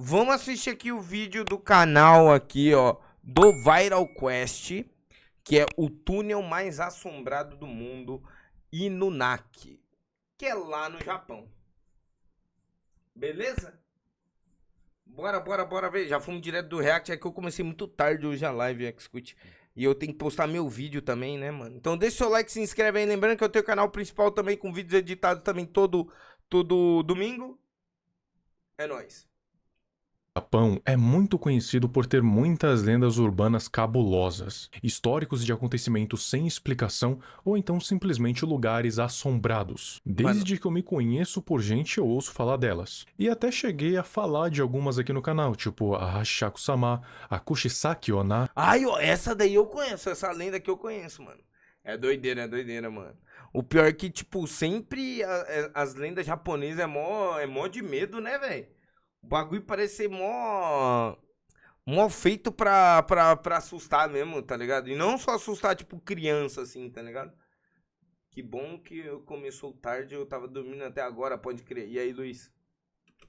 Vamos assistir aqui o vídeo do canal aqui, ó, do Viral Quest, que é o túnel mais assombrado do mundo, Inunaki, que é lá no Japão. Beleza? Bora ver. Já fomos direto do React, é que eu comecei muito tarde hoje a live, Xquit. E eu tenho que postar meu vídeo também, né, mano? Então deixa o seu like, se inscreve aí. Lembrando que eu tenho o canal principal também com vídeos editados também todo domingo. É nóis. Japão é muito conhecido por ter muitas lendas urbanas cabulosas, históricos de acontecimentos sem explicação ou então simplesmente lugares assombrados. Mano, Desde que eu me conheço por gente, eu ouço falar delas. E até cheguei a falar de algumas aqui no canal, tipo a Hashaku-sama, a Kushisaki-onna. ai, ó, essa daí eu conheço, essa lenda que eu conheço, mano. É doideira, mano. O pior é que, tipo, sempre as lendas japonesas é mó de medo, né, velho? O bagulho parece ser mó feito pra assustar mesmo, tá ligado? E não só assustar, tipo, criança, assim, tá ligado? Que bom que eu começou tarde, eu tava dormindo até agora, pode crer. E aí, Luiz?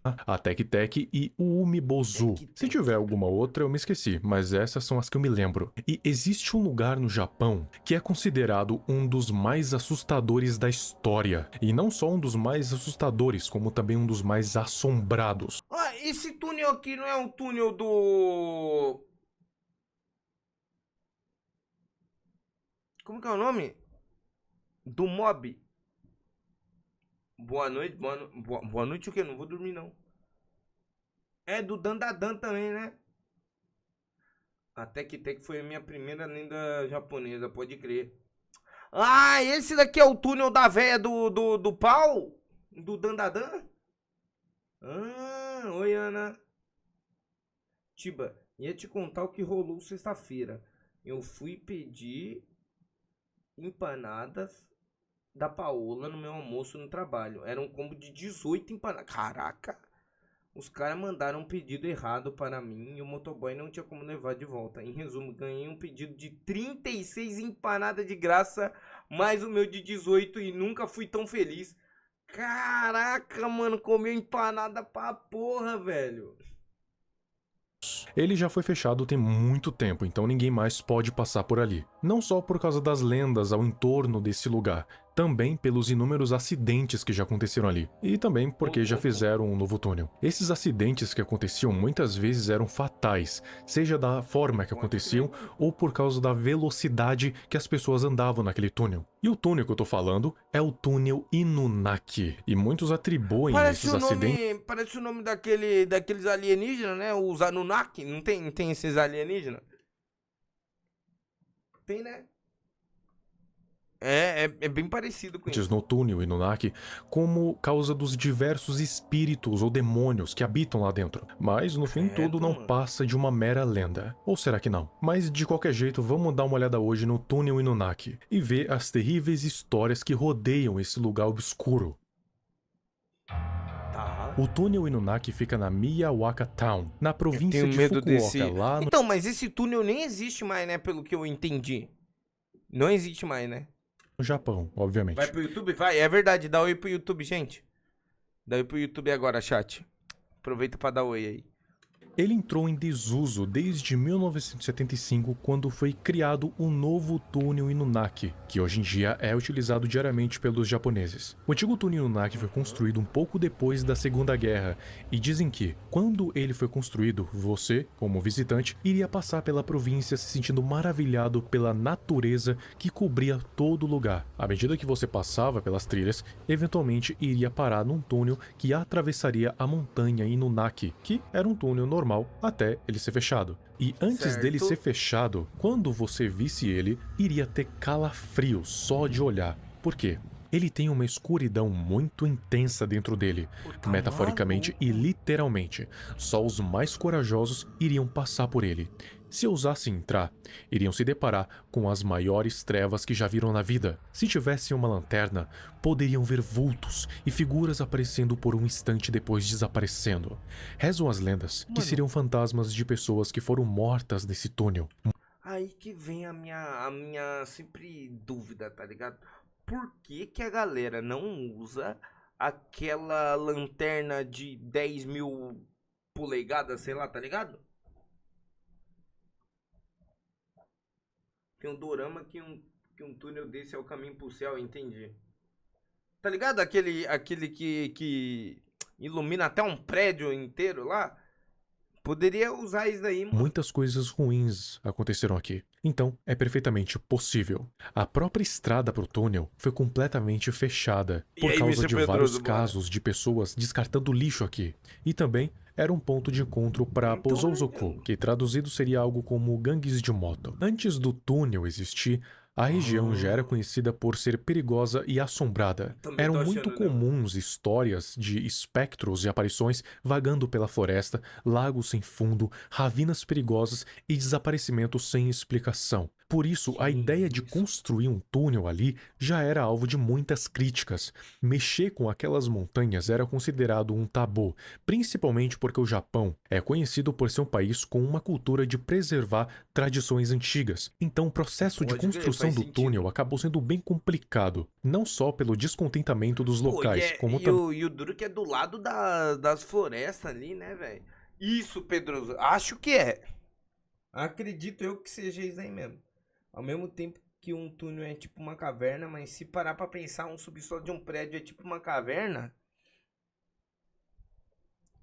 A Tek-Tek e o Umibozu. Se Tec-tec. tiver alguma outra, eu me esqueci, mas essas são as que eu me lembro. E existe um lugar no Japão que é considerado um dos mais assustadores da história. E não só um dos mais assustadores, como também um dos mais assombrados. Ah, esse túnel aqui não é o túnel do... Como que é o nome? Do Mob. Boa noite, boa noite o quê? Não vou dormir, não. É do Dandadan também, né? A Tek-Tek foi a minha primeira lenda japonesa, pode crer. Ah, esse daqui é o túnel da véia do pau? Do Dandadan? Ah, oi, Ana. Tiba, ia te contar o que rolou sexta-feira. Eu fui pedir empanadas da Paola no meu almoço no trabalho. Era um combo de 18 empanadas. Caraca! Os caras mandaram um pedido errado para mim e o motoboy não tinha como levar de volta. Em resumo, ganhei um pedido de 36 empanadas de graça, mais o meu de 18 e nunca fui tão feliz. Caraca, mano, comeu empanada pra porra, velho. Ele já foi fechado tem muito tempo, então ninguém mais pode passar por ali. Não só por causa das lendas ao entorno desse lugar, também pelos inúmeros acidentes que já aconteceram ali. E também Ô, porque já louco. fizeram um novo túnel. Esses acidentes que aconteciam muitas vezes eram fatais, seja da forma que Pode crer, aconteciam mano. ou por causa da velocidade que as pessoas andavam naquele túnel. E o túnel que eu tô falando é o túnel Inunaki. E muitos atribuem esses acidentes. Parece o nome daqueles alienígenas, né? Os Anunnaki, não tem esses alienígenas? Tem, né? É bem parecido com isso. No túnel Inunaki como causa dos diversos espíritos ou demônios que habitam lá dentro. Mas no fim tudo Credo, não mano. passa de uma mera lenda. Ou será que não? Mas de qualquer jeito, vamos dar uma olhada hoje no túnel Inunaki e ver as terríveis histórias que rodeiam esse lugar obscuro. Tá. O túnel Inunaki fica na Miyawaka Town, na Eu província tenho de medo Fukuoka, desse. lá no Então, mas esse túnel nem existe mais, né? Pelo que eu entendi. Não existe mais, né? Japão, Vai obviamente. pro YouTube? Vai, é verdade. Dá oi pro YouTube, gente. Dá oi pro YouTube agora, chat. Aproveita pra dar oi aí. Ele entrou em desuso desde 1975, quando foi criado o novo túnel Inunaki, que hoje em dia é utilizado diariamente pelos japoneses. O antigo túnel Inunaki foi construído um pouco depois da Segunda Guerra, e dizem que, quando ele foi construído, você, como visitante, iria passar pela província se sentindo maravilhado pela natureza que cobria todo o lugar. À medida que você passava pelas trilhas, eventualmente iria parar num túnel que atravessaria a montanha Inunaki, que era um túnel normal até ele ser fechado. E antes dele ser Certo. fechado, quando você visse ele, iria ter calafrio só de olhar. Por quê? Ele tem uma escuridão muito intensa dentro dele, Pô, tá metaforicamente e maluco. literalmente. Só os mais corajosos iriam passar por ele. Se ousassem entrar, iriam se deparar com as maiores trevas que já viram na vida. Se tivessem uma lanterna, poderiam ver vultos e figuras aparecendo por um instante depois desaparecendo. Rezam as lendas que Mano, seriam fantasmas de pessoas que foram mortas nesse túnel. aí que vem a minha sempre dúvida, tá ligado? Por que que a galera não usa aquela lanterna de 10 mil polegadas, sei lá, tá ligado? Tem um dorama que um túnel desse é o caminho pro céu, entendi. Tá ligado? Aquele que ilumina até um prédio inteiro lá? Poderia usar isso daí, mano. Muitas coisas ruins aconteceram aqui. Então, é perfeitamente possível. A própria estrada para o túnel foi completamente fechada E por aí, causa Mr. de Pedroso, vários bora. casos de pessoas descartando lixo aqui. E também era um ponto de encontro para Então, Pozouzoku, que traduzido seria algo como gangues de moto. Antes do túnel existir, a região já era conhecida por ser perigosa e assombrada. Também Eram tô muito achando, né, mano? comuns histórias de espectros e aparições vagando pela floresta, lagos sem fundo, ravinas perigosas e desaparecimentos sem explicação. Por isso, a Que ideia de isso? construir um túnel ali já era alvo de muitas críticas. Mexer com aquelas montanhas era considerado um tabu, principalmente porque o Japão é conhecido por ser um país com uma cultura de preservar tradições antigas. Então, o processo de Pode crer, construção faz do sentido. túnel acabou sendo bem complicado, não só pelo descontentamento dos Pô, locais, como também e o duro que é do lado das florestas ali, né, velho? Isso, Pedroso, acho que é. Acredito eu que seja isso aí mesmo. Ao mesmo tempo que um túnel é tipo uma caverna, mas se parar pra pensar, um subsolo de um prédio é tipo uma caverna.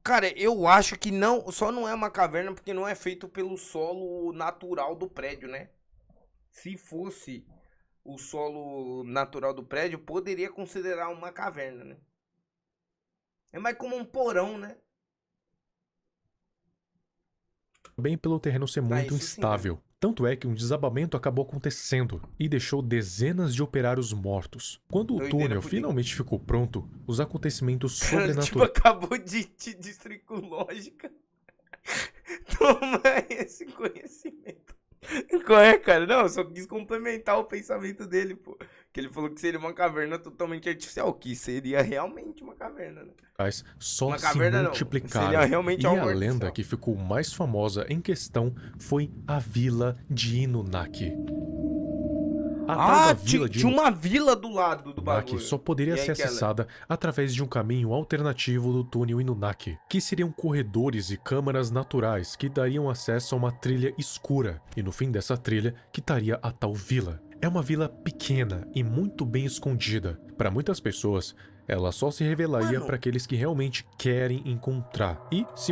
Cara, eu acho que não, só não é uma caverna porque não é feito pelo solo natural do prédio, né? Se fosse o solo natural do prédio, poderia considerar uma caverna, né? É mais como um porão, né? pelo terreno ser Ah, muito isso sim, né? instável. Tanto é que um desabamento acabou acontecendo e deixou dezenas de operários mortos. Quando o Doideira túnel pudim. finalmente ficou pronto, os acontecimentos Cara, tipo, sobrenaturais acabou de te destruir com lógica. Toma esse conhecimento. Qual é, cara? Não, eu só quis complementar o pensamento dele, pô. Que ele falou que seria uma caverna totalmente artificial, que seria realmente uma caverna, né? só Uma se caverna não, multiplicaram. seria realmente E algo a lenda artificial. que ficou mais famosa em questão foi a Vila de Inunaki. A tal da Ah, Vila de tinha uma vila do lado do Inunaki bagulho. só poderia E aí, ser Keller? acessada através de um caminho alternativo do túnel Inunaki, que seriam corredores e câmaras naturais que dariam acesso a uma trilha escura, e no fim dessa trilha que estaria a tal vila. É uma vila pequena e muito bem escondida. Para muitas pessoas, ela só se revelaria Mano. para aqueles que realmente querem encontrar e se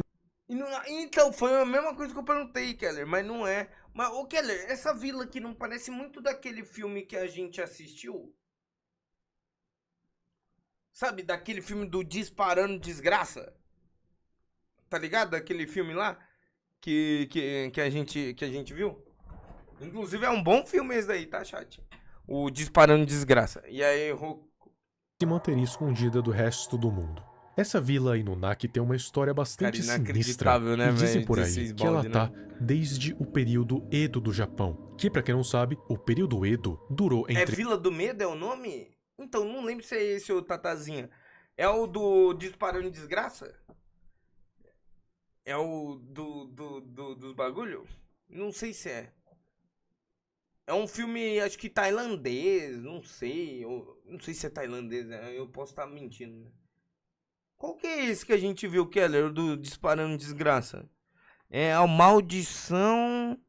Então, foi a mesma coisa que eu perguntei, Keller, mas não é. Mas, ô Keller, essa vila aqui não parece muito daquele filme que a gente assistiu? Sabe, daquele filme do Disparando Desgraça? Tá ligado? Daquele filme lá que a gente viu? Inclusive é um bom filme esse daí, tá, chat? O Disparando Desgraça. E aí, manteria escondida do resto do mundo. Essa vila Inunaki tem uma história cara, bastante sinistra inacreditável, né, e dizem velho? por aí 16 que ela balde, tá né? desde o período Edo do Japão, que pra quem não sabe, o período Edo durou É entre Vila do Medo, é o nome? Então, não lembro se é esse ou Tatazinha. É o do Disparando Desgraça? É o dos bagulho? Não sei se é. É um filme, acho que tailandês, não sei. Não sei se é tailandês, né? Eu posso estar mentindo, né? Qual que é esse que a gente viu, Keller, o do Disparando Desgraça? É a Maldição...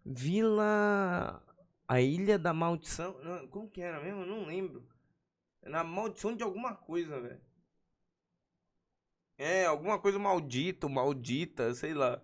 Vila... A Ilha da Maldição... Não, como que era mesmo? Eu não lembro. É na Maldição de alguma coisa, velho. É, alguma coisa maldito, maldita, sei lá.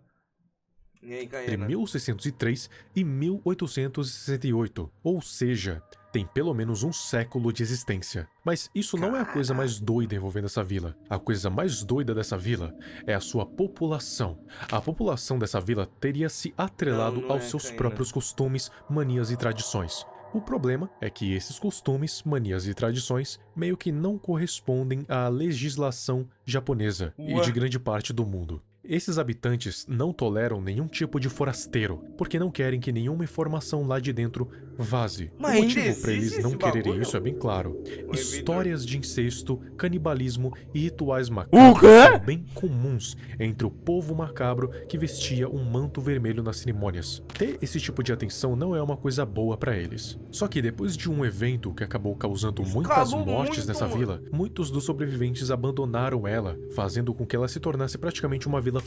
E aí, entre Caiana? 1603 e 1868, ou seja, tem pelo menos um século de existência. Mas isso não é a coisa mais doida envolvendo essa vila. A coisa mais doida dessa vila é a sua população. A população dessa vila teria se atrelado Não aos é, seus Caiana. próprios costumes, manias e tradições. O problema é que esses costumes, manias e tradições meio que não correspondem à legislação japonesa e Ué. de grande parte do mundo. Esses habitantes não toleram nenhum tipo de forasteiro, porque não querem que nenhuma informação lá de dentro vaze. Mas O ainda motivo para existe eles não esse quererem bagulho? isso é bem claro. Oi, Histórias de incesto, canibalismo e rituais O macabros quê? são bem comuns entre o povo macabro que vestia um manto vermelho nas cerimônias. Ter esse tipo de atenção não é uma coisa boa para eles. Só que depois de um evento que acabou causando muitas Escalou mortes muito, nessa mano. vila, muitos dos sobreviventes abandonaram ela, fazendo com que ela se tornasse praticamente uma vila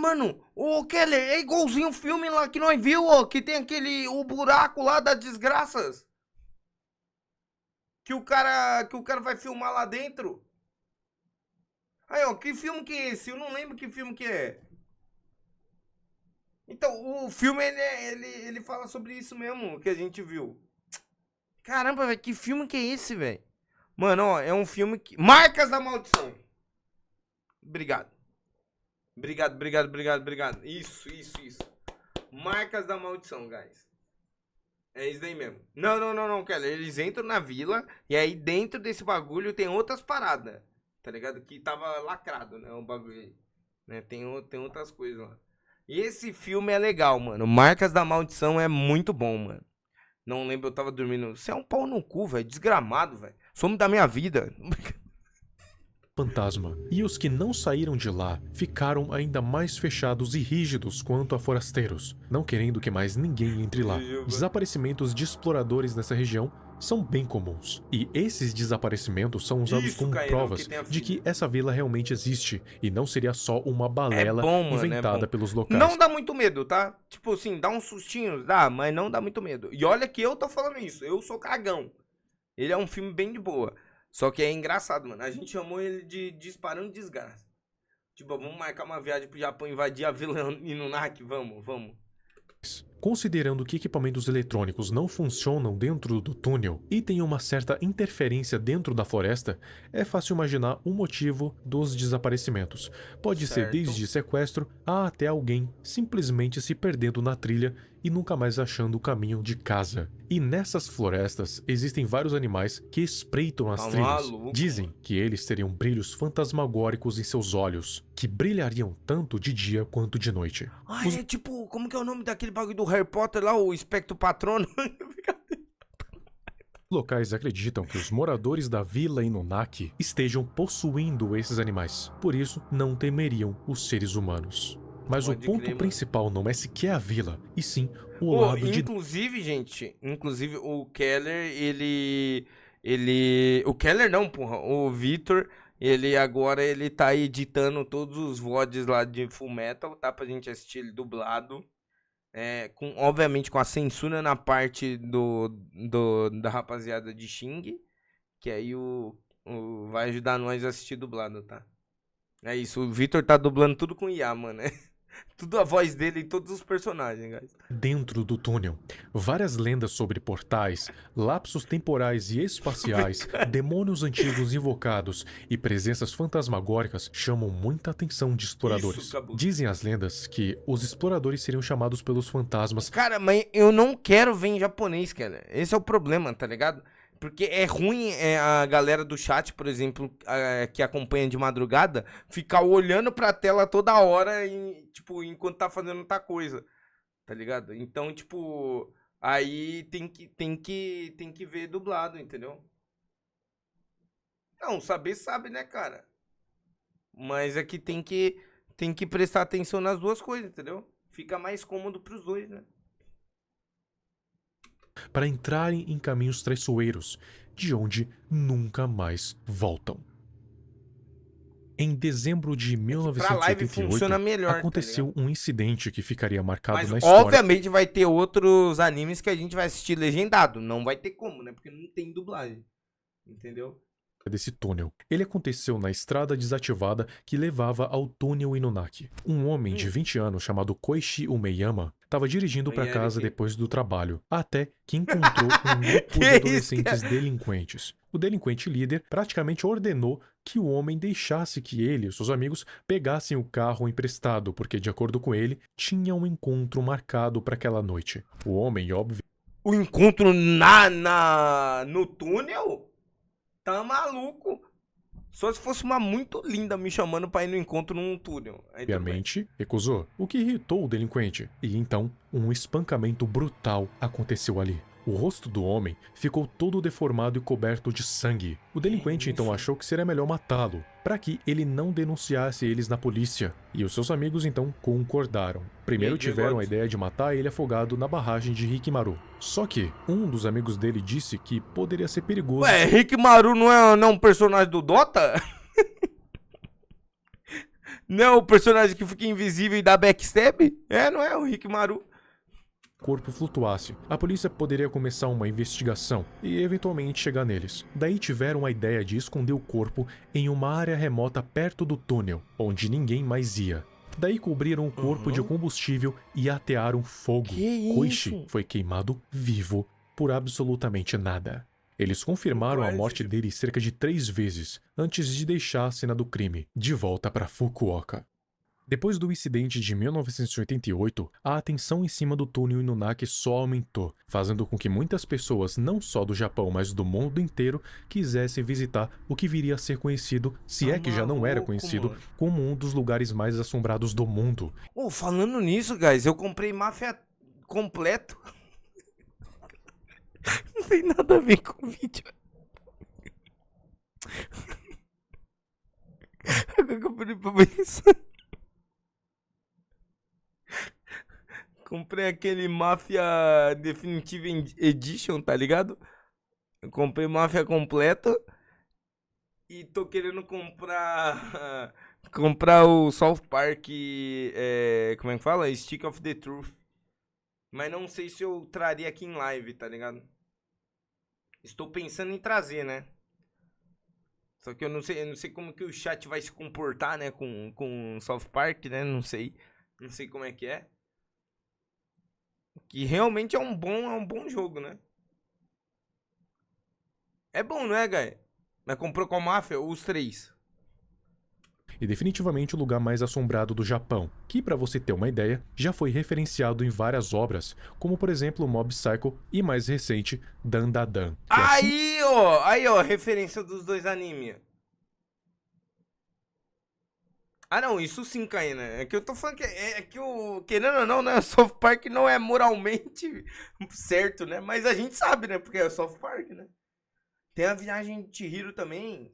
Mano, o Keller, é igualzinho o filme lá que nós viu, ó, que tem o buraco lá das desgraças. Que o cara vai filmar lá dentro. Aí, ó, que filme que é esse? Eu não lembro que filme que é. Então, o filme, ele fala sobre isso mesmo, que a gente viu. Caramba, velho, que filme que é esse, velho? Mano, ó, é um filme que... Marcas da Maldição. Obrigado. Obrigado. Isso. Marcas da Maldição, guys. É isso aí mesmo. Não, Keller. Eles entram na vila e aí dentro desse bagulho tem outras paradas. Tá ligado? Que tava lacrado, né? O bagulho aí. Né? Tem outras coisas lá. E esse filme é legal, mano. Marcas da Maldição é muito bom, mano. Não lembro, eu tava dormindo. Você é um pau no cu, velho. Desgramado, velho. Some da minha vida. fantasma. E os que não saíram de lá ficaram ainda mais fechados e rígidos quanto a forasteiros, não querendo que mais ninguém entre lá. Desaparecimentos de exploradores nessa região são bem comuns, e esses desaparecimentos são usados como provas de que essa vila realmente existe e não seria só uma balela inventada pelos locais. Não dá muito medo, tá? Tipo assim, dá uns sustinhos, dá, mas não dá muito medo. E olha que eu tô falando isso, eu sou cagão. Ele é um filme bem de boa. Só que é engraçado, mano. A gente chamou ele de Disparando Desgraça. Tipo, vamos marcar uma viagem pro Japão, invadir a vila Inunaki, vamos. Considerando que equipamentos eletrônicos não funcionam dentro do túnel e tem uma certa interferência dentro da floresta, é fácil imaginar o motivo dos desaparecimentos. Pode ser desde sequestro a até alguém simplesmente se perdendo na trilha e nunca mais achando o caminho de casa. E nessas florestas existem vários animais que espreitam as trilhas. Dizem que eles teriam brilhos fantasmagóricos em seus olhos, que brilhariam tanto de dia quanto de noite. Ah, é tipo, como que é o nome daquele bagulho do Harry Potter lá, o Espectro Patrono? Locais acreditam que os moradores da vila Inunaki estejam possuindo esses animais, por isso não temeriam os seres humanos. Mas o ponto principal não é sequer a vila, e sim o lado de... Inclusive, o Keller, O Keller não, porra. O Vitor, agora ele tá editando todos os VODs lá de Fullmetal, tá? Pra gente assistir ele dublado. Obviamente com a censura na parte da rapaziada de Xing. Que aí vai ajudar nós a assistir dublado, tá? É isso, o Vitor tá dublando tudo com IA, mano. Tudo a voz dele e todos os personagens, guys. Dentro do túnel, várias lendas sobre portais, lapsos temporais e espaciais, demônios antigos invocados e presenças fantasmagóricas chamam muita atenção de exploradores. Dizem as lendas que os exploradores seriam chamados pelos fantasmas. Cara, mas eu não quero ver em japonês, cara. Esse é o problema, tá ligado? Porque é ruim a galera do chat, por exemplo, que acompanha de madrugada, ficar olhando pra tela toda hora, tipo, enquanto tá fazendo outra coisa, tá ligado? Então, tipo, aí tem que ver dublado, entendeu? Não, sabe, né, cara? Mas é que tem que prestar atenção nas duas coisas, entendeu? Fica mais cômodo pros dois, né? Para entrarem em caminhos traiçoeiros, de onde nunca mais voltam. Em dezembro de 1978, aconteceu um incidente que ficaria marcado na história. Obviamente vai ter outros animes que a gente vai assistir legendado. Não vai ter como, né? Porque não tem dublagem. Entendeu? Desse túnel. Ele aconteceu na estrada desativada que levava ao túnel Inunaki. Um homem de 20 anos chamado Koichi Umeyama estava dirigindo para casa depois do trabalho, até que encontrou um grupo de adolescentes delinquentes. O delinquente líder praticamente ordenou que o homem deixasse que ele e seus amigos pegassem o carro emprestado, porque, de acordo com ele, tinha um encontro marcado para aquela noite. O homem, óbvio... O encontro no túnel? Tá maluco? Só se fosse uma muito linda me chamando pra ir no encontro num túnel. Aí tudo bem. Obviamente, recusou, o que irritou o delinquente, e então um espancamento brutal aconteceu ali. O rosto do homem ficou todo deformado e coberto de sangue. O delinquente então isso? achou que seria melhor matá-lo, para que ele não denunciasse eles na polícia, e os seus amigos então concordaram. Primeiro tiveram a ideia de matar ele afogado na barragem de Hikimaru. Só que um dos amigos dele disse que poderia ser perigoso. Ué, Hikimaru não é um personagem do Dota? Não é o personagem que fica invisível e dá backstab? É, não é o Hikimaru. Corpo flutuasse, a polícia poderia começar uma investigação e eventualmente chegar neles. Daí tiveram a ideia de esconder o corpo em uma área remota perto do túnel, onde ninguém mais ia. Daí cobriram o corpo de combustível e atearam fogo. Que Koichi isso? foi queimado vivo por absolutamente nada. Eles confirmaram a morte dele cerca de 3 vezes antes de deixar a cena do crime de volta para Fukuoka. Depois do incidente de 1988, a atenção em cima do túnel Inunaki só aumentou, fazendo com que muitas pessoas, não só do Japão, mas do mundo inteiro, quisessem visitar o que viria a ser conhecido, se é que já não era maluco, conhecido, mano. como um dos lugares mais assombrados do mundo. Ô, falando nisso, guys, eu comprei Máfia completo. Não tem nada a ver com o vídeo. Eu comprei pra isso. Comprei aquele Máfia Definitive Edition, tá ligado? Eu comprei Máfia completo. E tô querendo comprar. Comprar o South Park. Como é que fala? Stick of the Truth. Mas não sei se eu traria aqui em live, tá ligado? Estou pensando em trazer, né? Só que eu não sei como que o chat vai se comportar, né? Com South Park, né? Não sei. Não sei como é que é. Que realmente é um bom jogo, né? É bom, não é, Guy? Mas comprou com a máfia os 3. E definitivamente o lugar mais assombrado do Japão, que, pra você ter uma ideia, já foi referenciado em várias obras, como por exemplo Mob Psycho e mais recente Dandadan. Aí, ó, referência dos 2 animes. Ah, não, isso sim, Caína. É que eu tô falando que o. Querendo ou não, né? South Park não é moralmente certo, né? Mas a gente sabe, né? Porque é o South Park, né? Tem a Viagem de Chihiro também.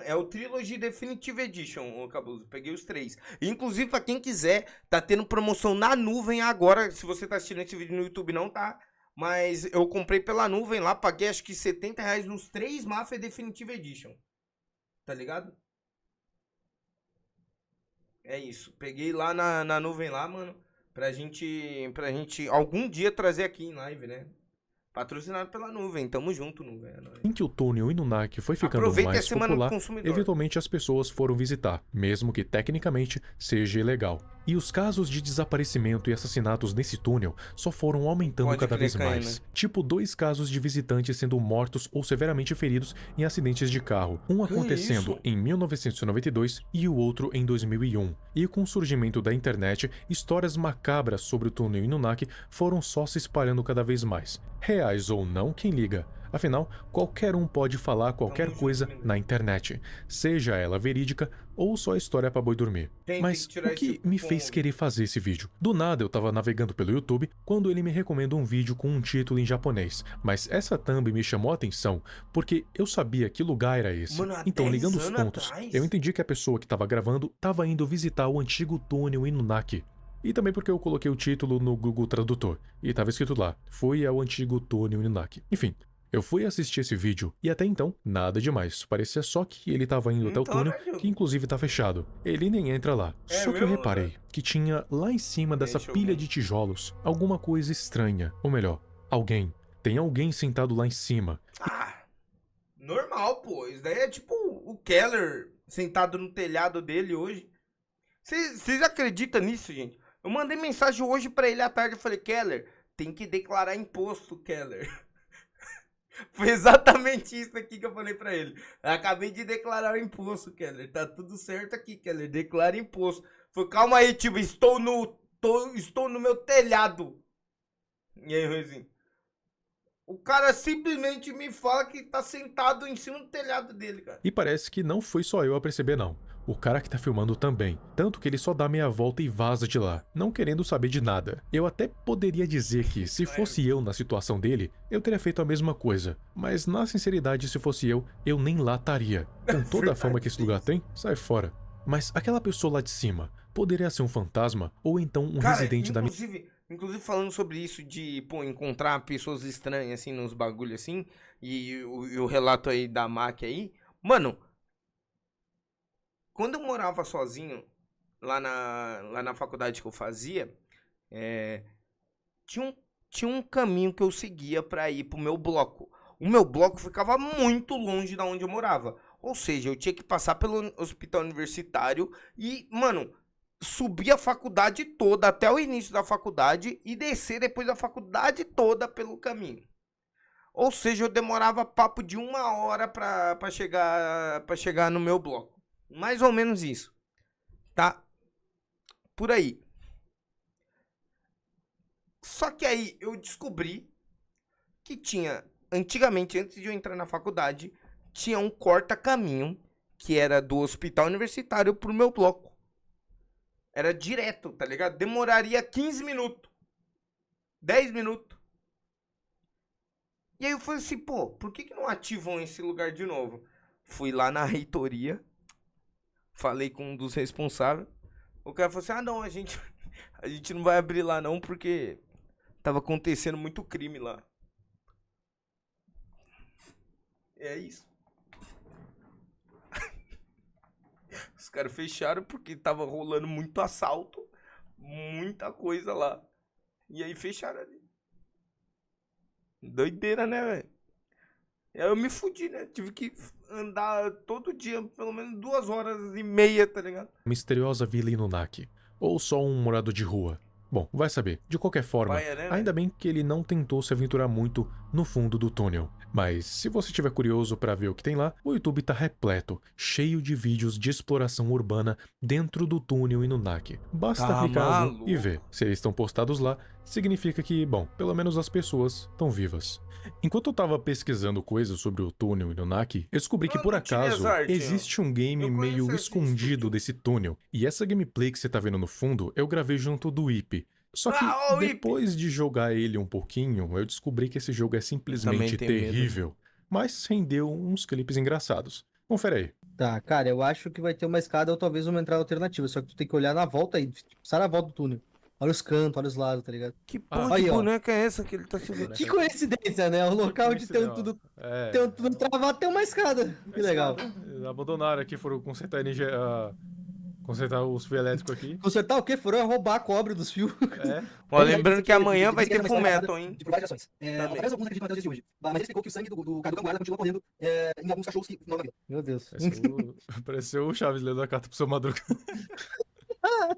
É o Trilogy Definitive Edition, ô Cabuzo. Peguei os 3. Inclusive, pra quem quiser, tá tendo promoção na nuvem agora. Se você tá assistindo esse vídeo no YouTube, não tá. Mas eu comprei pela nuvem lá. Paguei acho que R$70 nos 3 Mafia Definitive Edition. Tá ligado? É isso. Peguei lá na nuvem lá, mano. Pra gente algum dia trazer aqui em live, né? Patrocinado pela nuvem. Tamo junto, nuvem. É nóis. Em que o túnel Inunaki foi ficando Aproveita a mais semana do popular, consumidor. eventualmente as pessoas foram visitar, mesmo que tecnicamente seja ilegal. E os casos de desaparecimento e assassinatos nesse túnel só foram aumentando Pode cada crer, vez Caína. mais. Tipo 2 casos de visitantes sendo mortos ou severamente feridos em acidentes de carro, um acontecendo isso? em 1992 e o outro em 2001. E com o surgimento da internet, histórias macabras sobre o túnel Inunaki foram só se espalhando cada vez mais. Reais ou não, quem liga? Afinal, qualquer um pode falar qualquer coisa na internet, seja ela verídica ou só história pra boi dormir. Mas o que me fez querer fazer esse vídeo? Do nada eu tava navegando pelo YouTube quando ele me recomenda um vídeo com um título em japonês, mas essa thumb me chamou a atenção porque eu sabia que lugar era esse. Mano, há Então, 10 ligando os anos pontos, atrás? eu entendi que a pessoa que tava gravando tava indo visitar o antigo túnel Inunaki. E também porque eu coloquei o título no Google Tradutor, e tava escrito lá, fui ao antigo túnel Inunaki. Enfim, eu fui assistir esse vídeo, e até então, nada demais. Parecia só que ele tava indo até o Então, túnel, né, Diogo? que inclusive tá fechado. Ele nem entra lá. É Só que eu mesmo, reparei que tinha lá em cima dessa Deixa eu pilha ver. de tijolos alguma coisa estranha. Ou melhor, alguém. Tem alguém sentado lá em cima. Ah, normal, pô. Isso daí é tipo o Keller sentado no telhado dele hoje. Vocês acreditam nisso, gente? Eu mandei mensagem hoje pra ele à tarde. Eu falei, Keller, tem que declarar imposto, Keller. Foi exatamente isso aqui que eu falei pra ele. Eu acabei de declarar o imposto, Keller. Tá tudo certo aqui, Keller. Declara imposto. Foi, calma aí, tio. Estou no meu telhado. E aí, Rosinho? O cara simplesmente me fala que tá sentado em cima do telhado dele, cara. E parece que não foi só eu a perceber não. O cara que tá filmando também, tanto que ele só dá meia volta e vaza de lá, não querendo saber de nada. Eu até poderia dizer que, se fosse eu na situação dele, eu teria feito a mesma coisa, mas na sinceridade, se fosse eu nem lá estaria. Com toda a fama que esse lugar tem, sai fora. Mas aquela pessoa lá de cima, poderia ser um fantasma ou então um Cara, residente da minha... inclusive falando sobre isso de, pô, encontrar pessoas estranhas, assim, nos bagulhos, assim, e o relato aí da Mac aí, mano, quando eu morava sozinho, lá na faculdade que eu fazia, tinha um caminho que eu seguia pra ir pro meu bloco. O meu bloco ficava muito longe da onde eu morava. Ou seja, eu tinha que passar pelo hospital universitário e, mano, subir a faculdade toda até o início da faculdade e descer depois da faculdade toda pelo caminho. Ou seja, eu demorava papo de 1 hora pra chegar no meu bloco. Mais ou menos isso. Tá? Por aí. Só que aí eu descobri que tinha, antigamente, antes de eu entrar na faculdade, tinha um corta-caminho que era do hospital universitário pro meu bloco. Era direto, tá ligado? Demoraria 15 minutos. 10 minutos. E aí eu falei assim, pô, por que não ativam esse lugar de novo? Fui lá na reitoria, falei com um dos responsáveis. O cara falou assim, ah não, a gente não vai abrir lá não, porque tava acontecendo muito crime lá. É isso. Os caras fecharam porque tava rolando muito assalto, muita coisa lá. E aí fecharam ali. Doideira, né, velho? Aí eu me fudi, né? Tive que andar todo dia, pelo menos 2 horas e meia, tá ligado? misteriosa vila Inunaki, ou só um morador de rua. Bom, vai saber. De qualquer forma, Paia, né, ainda bem que ele não tentou se aventurar muito no fundo do túnel. Mas, se você estiver curioso pra ver o que tem lá, o YouTube tá repleto, cheio de vídeos de exploração urbana dentro do túnel Inunaki. Basta Tá clicar algum maluco. e ver. Se eles estão postados lá, significa que, bom, pelo menos as pessoas estão vivas. Enquanto eu tava pesquisando coisas sobre o túnel Inunaki, eu descobri que por Mano, tire as acaso artes, existe um game eu conheço meio esse escondido estúdio. desse túnel, e essa gameplay que você tá vendo no fundo eu gravei junto do IP. Só que Ah, o IP. depois de jogar ele um pouquinho, eu descobri que esse jogo é simplesmente tenho medo. terrível, mas rendeu uns clipes engraçados. Confere aí. Tá, cara, eu acho que vai ter uma escada ou talvez uma entrada alternativa, só que tu tem que olhar na volta aí, sai na volta do túnel. Olha os cantos, olha os lados, tá ligado? Que Ah, porra de aí, ó. boneca é essa que ele tá segurando? Que coincidência, né? O local onde tem tudo, tem tudo travado tem uma escada. Que legal. Abandonaram aqui, foram consertar energia, consertar os fios elétricos aqui. Consertar o quê? Foram roubar a cobre dos fios. É. Ó, lembrando que amanhã vai ter Fullmetal, hein? De várias ações. Também. Apenas alguns acreditam até os dias de hoje. Mas ele explicou que o sangue do Cadu Camarada continua correndo em alguns cachorros que não na vida. Meu Deus. Pareceu o Chaves lendo a carta pro seu Madruga.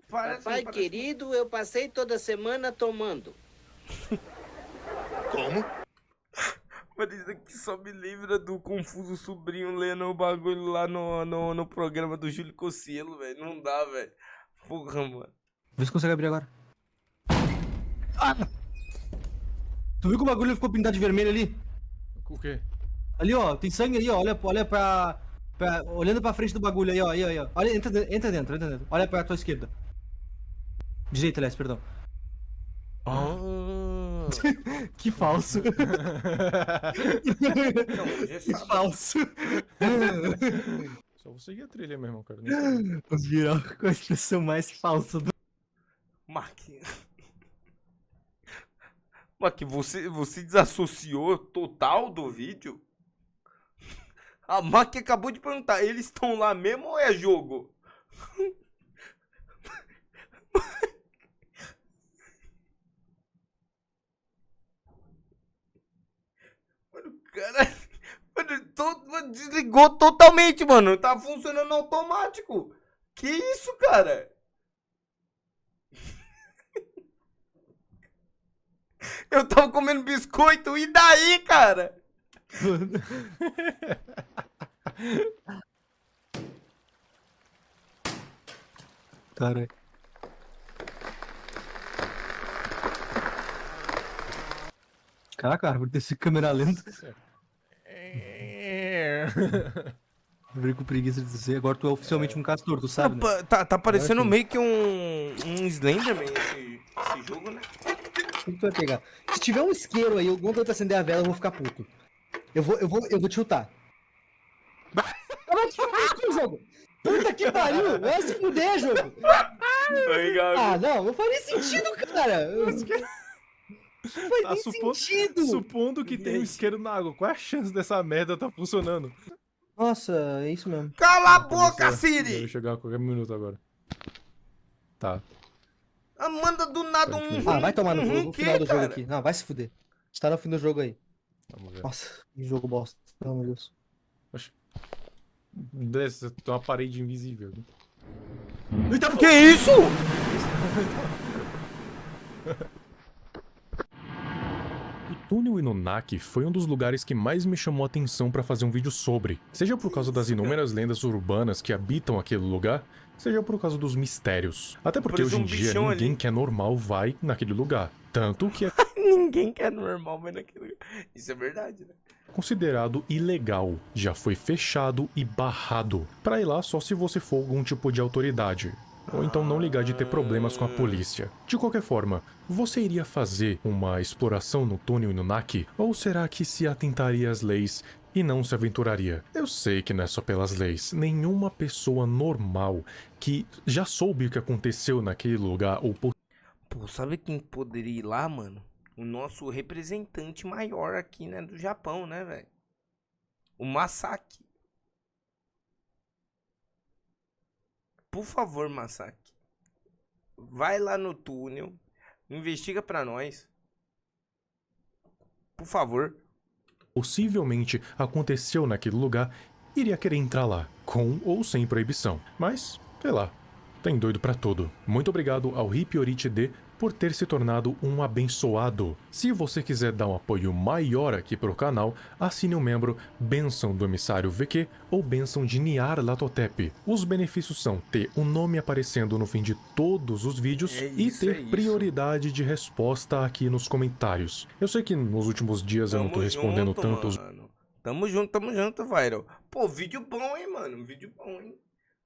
Papai querido, eu passei toda semana tomando. Como? Mas isso aqui só me lembra do Confuso Sobrinho lendo o bagulho lá no programa do Júlio Cocielo, velho. Não dá, velho. Porra, mano. Vê se consegue abrir agora. Ah! Tu viu que o bagulho ficou pintado de vermelho ali? O quê? Ali, ó, tem sangue ali, ó. Olha olhando pra frente do bagulho aí, ó. Aí, ó. Olha, entra dentro. Olha pra tua esquerda. Direita, aliás, perdão. Ah. Que falso. Não, já Que sabe. falso. Só vou seguir a trilha mesmo, cara. Nem sei. O Viral com a expressão mais falsa do. Mark, você desassociou total do vídeo? A Mark acabou de perguntar, eles estão lá mesmo ou é jogo? Mano, cara, mano, desligou totalmente, mano. Tá funcionando automático. Que isso, cara? Eu tava comendo biscoito, e daí, cara? Cara. Caraca, a árvore desse câmera lenta. Eu fiquei com preguiça de dizer. Agora tu é oficialmente um castor, tu sabe, né? Tá parecendo sim. meio que um Slenderman esse jogo, né? O que tu vai pegar? Se tiver um isqueiro aí, algum tenta acender a vela, eu vou ficar puto. Eu vou te chutar. Vai te fuder, jogo! Puta que pariu! Vai se fuder, jogo! Aí, Gabi. Ah, não faria sentido, cara! Não faz Tá, nem sentido! supondo que tem um isqueiro na água, qual é a chance dessa merda tá funcionando? Nossa, é isso mesmo. Cala a boca, Deve Siri! chegar a qualquer minuto agora. Tá. Manda do nada Ah, vai tomar no jogo, no quê, final do jogo cara? aqui. Não, vai se fuder. Está no fim do jogo aí. Vamos ver. Nossa, que jogo bosta. Pelo amor de Deus. Desce, tem uma parede invisível. Que isso? O túnel Inunaki foi um dos lugares que mais me chamou a atenção para fazer um vídeo sobre. Seja por causa das inúmeras lendas urbanas que habitam aquele lugar, seja por causa dos mistérios. Até porque Parece hoje um em dia bichão ninguém ali. que é normal vai naquele lugar. Tanto que é Ninguém quer normal, mas naquele... Isso é verdade, né? considerado ilegal. Já foi fechado e barrado. Pra ir lá só se você for algum tipo de autoridade. Ou então não ligar de ter problemas com a polícia. De qualquer forma, você iria fazer uma exploração no túnel Inunaki? Ou será que se atentaria às leis e não se aventuraria? Eu sei que não é só pelas leis. Nenhuma pessoa normal que já soube o que aconteceu naquele lugar ou Pô, sabe quem poderia ir lá, mano? O nosso representante maior aqui, né, do Japão, né, velho? O Masaki. Por favor, Masaki. Vai lá no túnel, investiga pra nós. Por favor. possivelmente aconteceu naquele lugar, iria querer entrar lá, com ou sem proibição. Mas, sei lá, tem doido pra tudo. Muito obrigado ao Hippolyte D por ter se tornado um abençoado. Se você quiser dar um apoio maior aqui pro canal, assine o membro Bênção do Emissário VQ ou Bênção de Niar Latotep. Os benefícios são ter o nome aparecendo no fim de todos os vídeos e ter prioridade de resposta aqui nos comentários. Eu sei que nos últimos dias eu não tô respondendo tanto os... Tamo junto, Viral. Pô, vídeo bom, hein, mano? Vídeo bom, hein?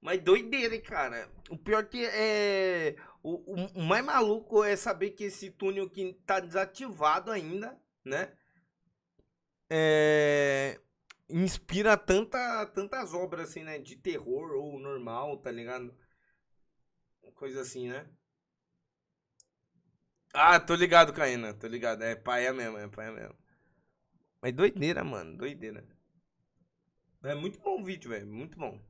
Mas doideira, hein, cara. O pior que é... O mais maluco é saber que esse túnel aqui tá desativado ainda, né? Inspira tantas obras, assim, né? De terror ou normal, tá ligado? Coisa assim, né? Ah, tô ligado, Caína. Tô ligado. É paia mesmo, é paia mesmo. Mas doideira, mano. Doideira. É muito bom o vídeo, velho. Muito bom.